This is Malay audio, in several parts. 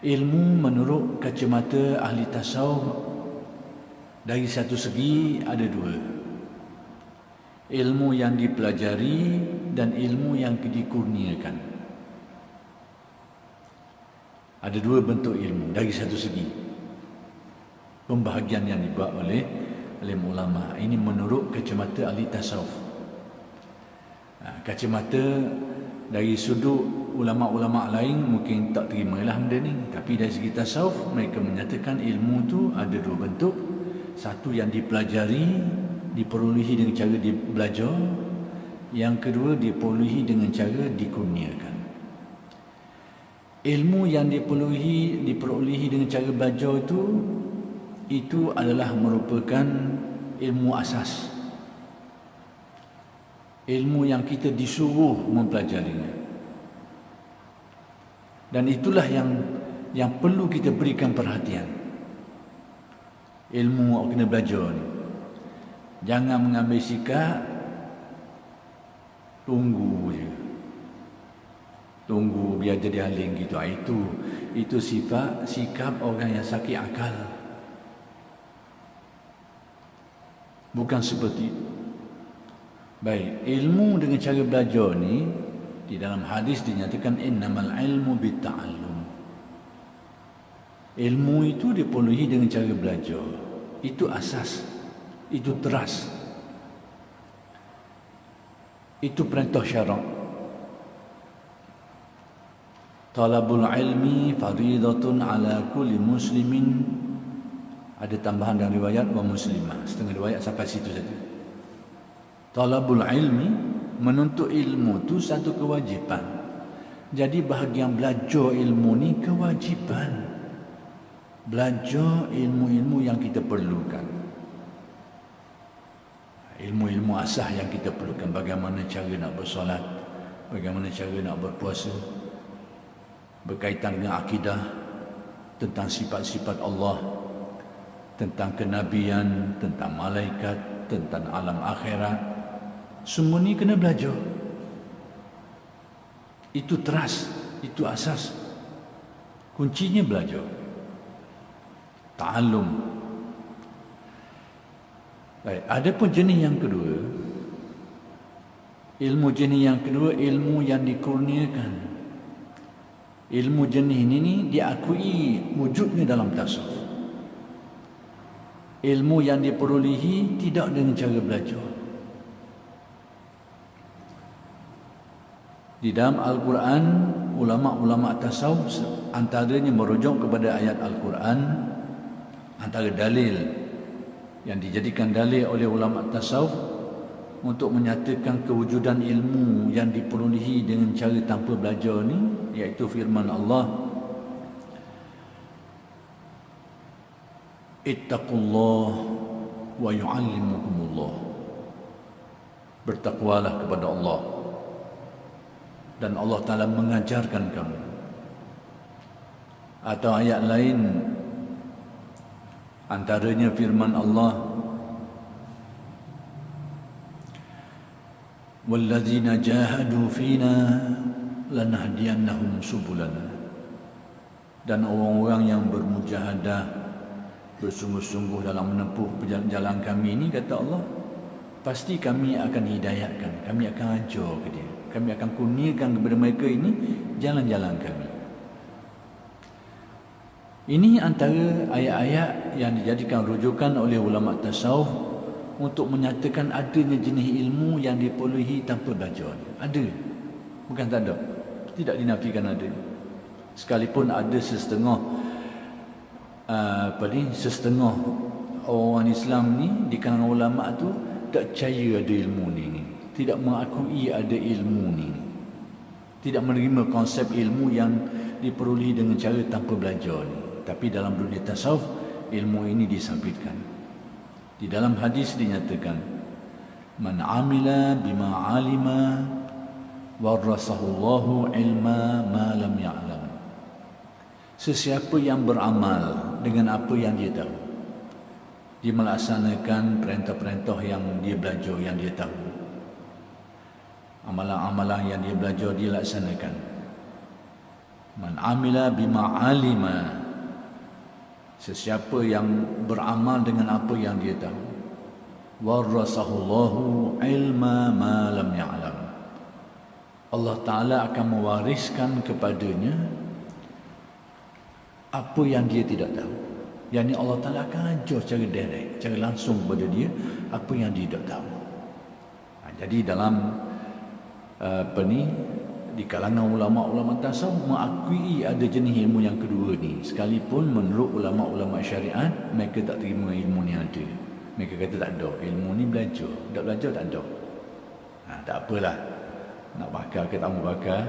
Ilmu menurut kacamata ahli tasawuf dari satu segi ada dua. Ilmu yang dipelajari dan ilmu yang dikurniakan. Ada dua bentuk ilmu dari satu segi. Pembahagian yang dibuat oleh ulama. Ini menurut kacamata ahli tasawuf. Kacamata dari sudut ulama-ulama lain mungkin tak terimalah benda ni, tapi dari segi tasawuf mereka menyatakan ilmu tu ada dua bentuk. Satu yang dipelajari, diperolehi dengan cara dia belajar. Yang kedua diperolehi dengan cara dikurniakan. Ilmu yang diperolehi dengan cara belajar itu adalah merupakan ilmu asas. Ilmu yang kita disuruh mempelajarinya. Dan itulah yang perlu kita berikan perhatian. Ilmu awak kena belajar ni. Jangan mengambil sikap tunggu je. Tunggu biar jadi alim gitu. Itu sikap orang yang sakit akal. Bukan seperti itu. Baik, ilmu dengan cara belajar ni di dalam hadis dinyatakan innamal ilmu bitta'allum. Ilmu itu dipenuhi dengan cara belajar. Itu asas. Itu teras. Itu perintah syarak. Talabul ilmi faridatun ala kulli muslimin. Ada tambahan dalam riwayat wa muslimah. Setengah riwayat sampai situ saja. Talabul ilmi, menuntut ilmu itu satu kewajipan. Jadi bahagian belajar ilmu ni kewajipan. Belajar ilmu-ilmu yang kita perlukan. Ilmu-ilmu asas yang kita perlukan. Bagaimana cara nak bersolat, bagaimana cara nak berpuasa, berkaitan dengan akidah, tentang sifat-sifat Allah, tentang kenabian, tentang malaikat, tentang alam akhirat. Semua ni kena belajar. Itu teras, itu asas. Kuncinya belajar. Ta'allum. Baik, ada pun jenis yang kedua. Ilmu jenis yang kedua, ilmu yang dikurniakan. Ilmu jenis ini diakui wujudnya dalam tasawuf. Ilmu yang diperolehi tidak dengan cara belajar. Di dalam Al-Quran, ulama-ulama tasawuf antaranya merujuk kepada ayat Al-Quran. Antara dalil yang dijadikan dalil oleh ulama tasawuf untuk menyatakan kewujudan ilmu yang diperolehi dengan cara tanpa belajar ni, iaitu firman Allah, ittaqullah wa yu'allimukumullah. Bertakwalah kepada Allah dan Allah Ta'ala mengajarkan kamu. Atau ayat lain, antaranya firman Allah, walladzina jahadu fina lanahdiyannahum subulana. Dan orang-orang yang bermujahadah, bersungguh-sungguh dalam menempuh jalan kami ini, kata Allah, pasti kami akan hidayahkan, kami akan ajar ke dia, kami akan kurniakan kepada mereka ini jalan-jalan kami. Ini antara ayat-ayat yang dijadikan rujukan oleh ulama tasawuf untuk menyatakan adanya jenis ilmu yang diperolehi tanpa belajar. Ada, bukan tak ada. Tidak dinafikan ada. Sekalipun ada setengah orang Islam ni di kalangan ulama tu tak percaya ada ilmu ni, tidak mengakui ada ilmu ni, tidak menerima konsep ilmu yang diperolehi dengan cara tanpa belajar ni. Tapi dalam dunia tasawuf, ilmu ini disabitkan. Di dalam hadis dinyatakan, man amila bima alima warasahullahu ilma ma lam ya'lam. Sesiapa yang beramal dengan apa yang dia tahu, dia melaksanakan perintah-perintah yang dia belajar, yang dia tahu, amalan-amalan yang dia belajar dia laksanakan, Man amila bima alima, sesiapa yang beramal dengan apa yang dia tahu. Warasahullahu ilma ma lam ya'lam. Allah Ta'ala akan mewariskan kepadanya apa yang dia tidak tahu. Yang ini Allah Ta'ala akan ajar secara direct, secara langsung kepada dia apa yang dia tidak tahu. Jadi dalam di kalangan ulama-ulama tasawuf mengakui ada jenis ilmu yang kedua ni. Sekalipun menurut ulama-ulama syariat mereka tak terima ilmu ni ada. Mereka kata tak ada, ilmu ni belajar. Tak belajar tak ada. Tak apalah, nak bakar ke tak mau bakar.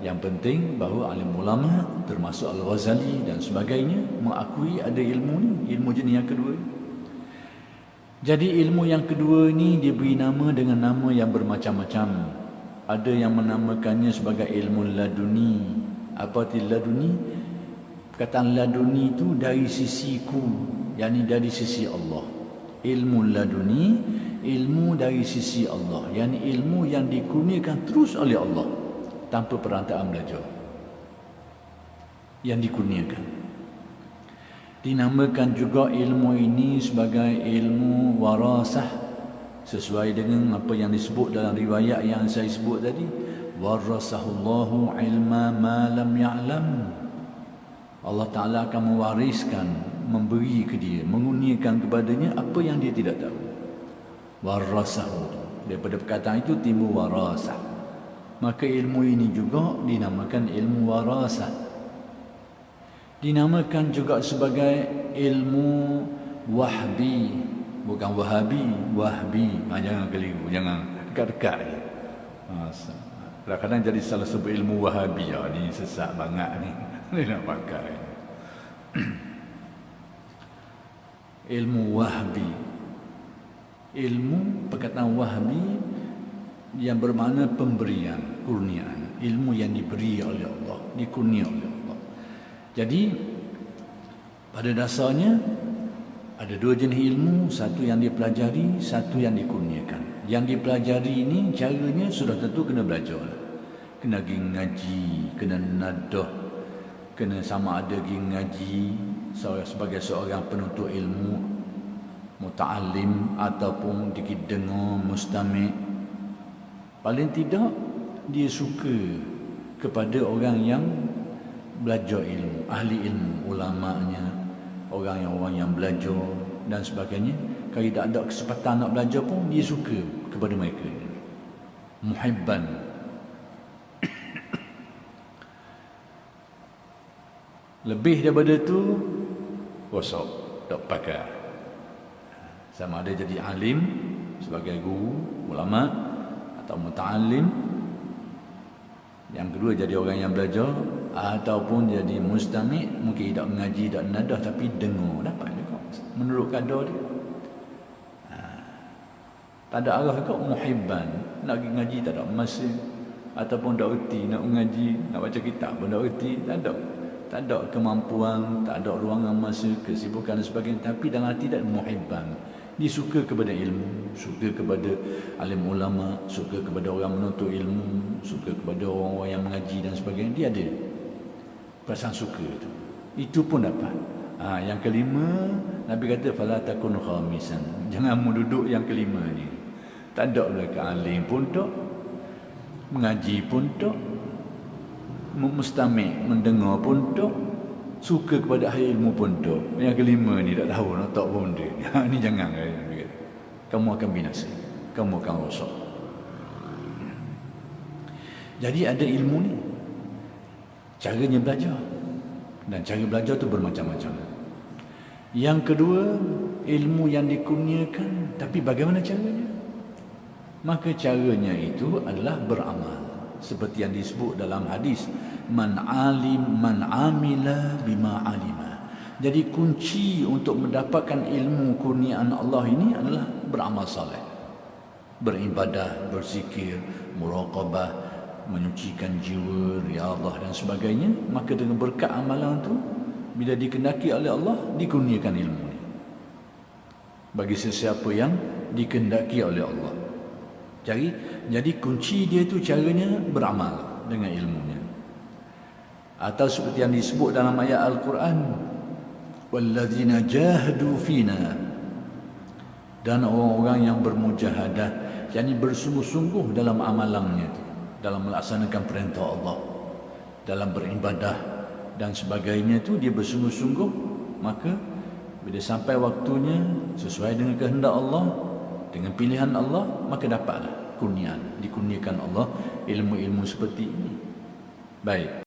Yang penting bahawa alim ulama termasuk Al-Ghazali dan sebagainya mengakui ada ilmu ni, ilmu jenis yang kedua. Jadi ilmu yang kedua ni diberi nama dengan nama yang bermacam-macam. Ada yang menamakannya sebagai ilmu laduni. Apa arti laduni? Perkataan laduni itu dari sisiku, yakni dari sisi Allah. Ilmu laduni, ilmu dari sisi Allah, yakni ilmu yang dikurniakan terus oleh Allah tanpa perantaraan belajar. Yang dikurniakan. Dinamakan juga ilmu ini sebagai ilmu warasah, sesuai dengan apa yang disebut dalam riwayat yang saya sebut tadi. Warasahullahu ilma ma lam ya'lam. Allah Ta'ala akan mewariskan, memberi ke dia, mengurniakan kepadanya apa yang dia tidak tahu. Warasahu, daripada perkataan itu timbul warasah. Maka ilmu ini juga dinamakan ilmu warasah. Dinamakan juga sebagai ilmu wahbi. Bukan wahabi, wahbi. Jangan keliru, jangan dekat-dekat je. Kadang-kadang jadi salah sebut ilmu wahabi. Ni sesat banget ni. Dia nak pakai ilmu wahbi. Ilmu, perkataan wahbi yang bermakna pemberian, kurniaan. Ilmu yang diberi oleh Allah, dikurnia oleh Allah. Jadi pada dasarnya ada dua jenis ilmu, satu yang dipelajari, satu yang dikurniakan. Yang dipelajari ini caranya sudah tentu kena belajar. Kena pergi ngaji, kena nadah, kena sama ada pergi ngaji sebagai seorang penuntut ilmu, muta'alim, ataupun dikit dengar, mustami'. Paling tidak dia suka kepada orang yang belajar ilmu, ahli ilmu, ulama'nya, orang yang belajar dan sebagainya. Kalau tak ada kesempatan nak belajar pun dia suka kepada mereka. Muhibban. Lebih daripada itu, kosok, tak pakai. Sama ada jadi alim sebagai guru, ulama, atau muta'alim. Yang kedua jadi orang yang belajar, ataupun jadi mustami', mungkin tak mengaji, tak nadah, tapi dengar, dapat juga menurut kadar dia. Tak ada arah kau muhibban, nak pergi ngaji tak ada masa, ataupun tak erti nak mengaji, nak baca kitab pun tak erti, tak ada kemampuan, tak ada ruangan masa, kesibukan dan sebagainya. Tapi dalam hati tak muhibban, dia suka kepada ilmu, suka kepada alim ulama, suka kepada orang menuntut ilmu, suka kepada orang-orang yang mengaji dan sebagainya. Dia ada perasaan suka itu. Itu pun dapat. Yang kelima, Nabi kata fala takun khamisan. Jangan duduk yang kelima ni. Tak ada belaka alim pun tak, mengaji pun tak, mustami' mendengar pun tak, suka kepada ahli ilmu pun tak. Yang kelima ni tak tahu nak tak pun dia. Ni jangan. Kamu akan binasa, kamu akan rosak. Jadi ada ilmu ni, caranya belajar, dan cara belajar tu bermacam-macam. Yang kedua, ilmu yang dikurniakan, tapi bagaimana caranya? Maka caranya itu adalah beramal. Seperti yang disebut dalam hadis, man amila bima alima. Jadi kunci untuk mendapatkan ilmu kurniaan Allah ini adalah beramal saleh, beribadah, berzikir, muraqabah, menyucikan jiwa, riyadhah dan sebagainya. Maka dengan berkat amalan itu, bila dikehendaki oleh Allah, dikurniakan ilmu ini bagi sesiapa yang dikehendaki oleh Allah. Jadi kunci dia itu caranya beramal dengan ilmunya. Atau seperti yang disebut dalam ayat Al-Quran, walladzina jahadu fina, dan orang-orang yang bermujahadah, yakni bersungguh-sungguh dalam amalannya, dalam melaksanakan perintah Allah, dalam beribadah dan sebagainya itu dia bersungguh-sungguh, maka bila sampai waktunya sesuai dengan kehendak Allah, dengan pilihan Allah, maka dapatlah kurniaan, dikurniakan Allah ilmu-ilmu seperti ini. Baik.